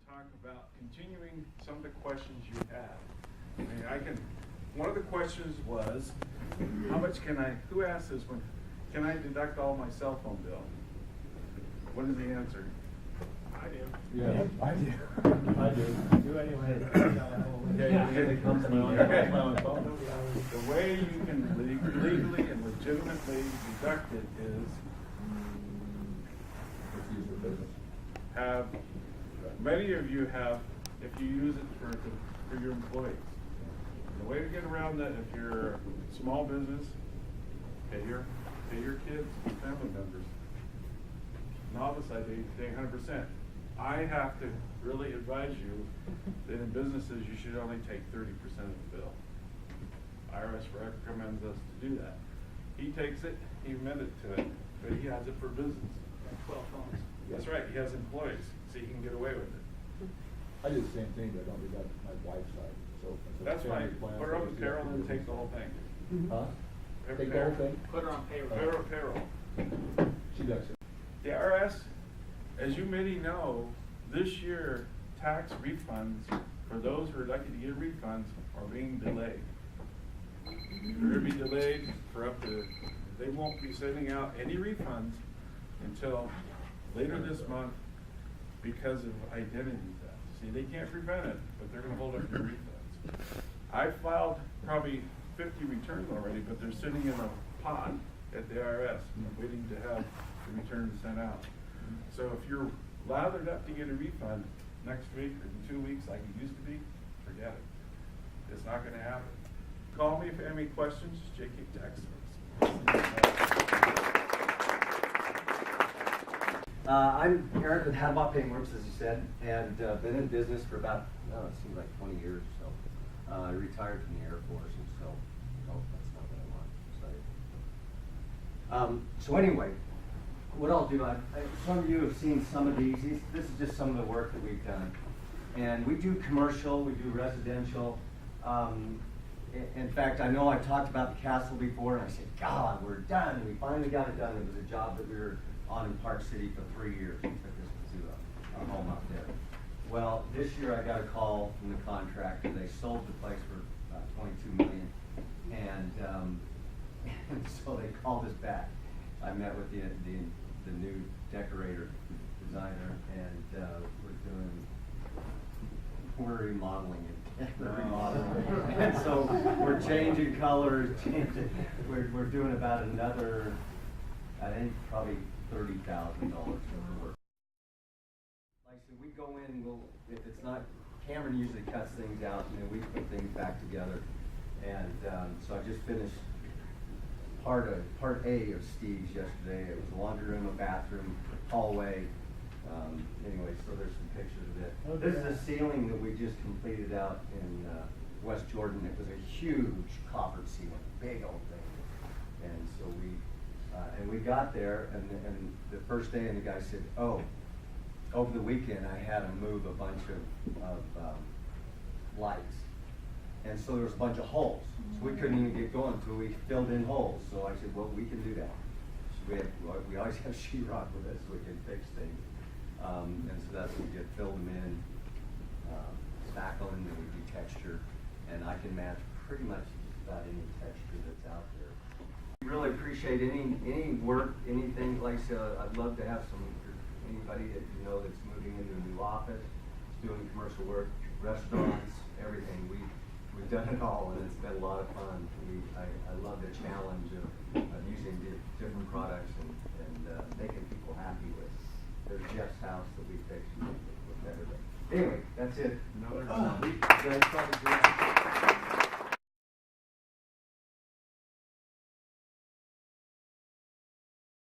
talk about continuing some of the questions you had. I mean, one of the questions was, how much who asked this one? Can I deduct all my cell phone bill? What is the answer? I do. Yeah, I do. I do. Do anyway. The way you can legally and legitimately deduct it is many of you have, if you use it for your employees. The way to get around that, if you're a small business, pay your kids and family members. Novice, I pay 100%. I have to really advise you that in businesses you should only take 30% of the bill. IRS recommends us to do that. He takes it, he amended to it, but he has it for business. 12 phones. That's right, he has employees, so he can get away with it. I do the same thing, but I don't do that with my wife's side. So That's fine. Put her on the payroll and take the whole thing. Huh? Every Take the whole thing? Put her on payroll. Payroll. She does it. The IRS, as you many know, this year tax refunds for those who are lucky to get refunds are being delayed. They're going to be delayed for they won't be sending out any refunds until later this month because of identity theft. See, they can't prevent it, but they're going to hold up your refunds. I filed probably 50 returns already, but they're sitting in a pot at the IRS waiting to have the returns sent out. So if you're lathered up to get a refund next week or in 2 weeks like it used to be, forget it. It's not going to happen. Call me if you have any questions, J&K Tax and I'm Erick with Hattabaugh Paint Werks, as you said, and been in business for about, it seems like 20 years or so. I retired from the Air Force, and so, that's not what I want. So anyway, what I'll do, some of you have seen some of these. This is just some of the work that we've done. And we do commercial, we do residential. In fact, I know I talked about the castle before, and I said, God, we're done. We finally got it done. It was a job that we were on in Park City for 3 years. We took this to a home out there. Well, this year I got a call from the contractor. They sold the place for about $22 million, and so they called us back. I met with the new decorator, designer, and we're remodeling it. And so we're changing colors, we're doing about another, I think probably $30,000 worth of work. Like I said, we go in, if it's not, Cameron usually cuts things out, and then we put things back together. And so I just finished part A of Steve's yesterday. It was a laundry room, a bathroom, hallway. Anyway, so there's some pictures of it. Okay. This is a ceiling that we just completed out in West Jordan. It was a huge copper ceiling, big old thing. And so we got there, and the first day, and the guy said, "Oh, over the weekend I had to move a bunch of lights, and so there was a bunch of holes. So we couldn't even get going until we filled in holes." So I said, "Well, we can do that." So we always have sheetrock with us, so we can fix things. And so that's what we did, filled them in, spackle them, and we do texture, and I can match pretty much about any texture that's out there. We really appreciate any work, anything. Like I said, I'd love to have anybody that you know that's moving into a new office, doing commercial work, restaurants, everything. We've done it all, and it's been a lot of fun. I love the challenge of using different products and making people happy with. There's Jeff's house that we fixed with everything. Anyway, that's it. another. You guys probably do that.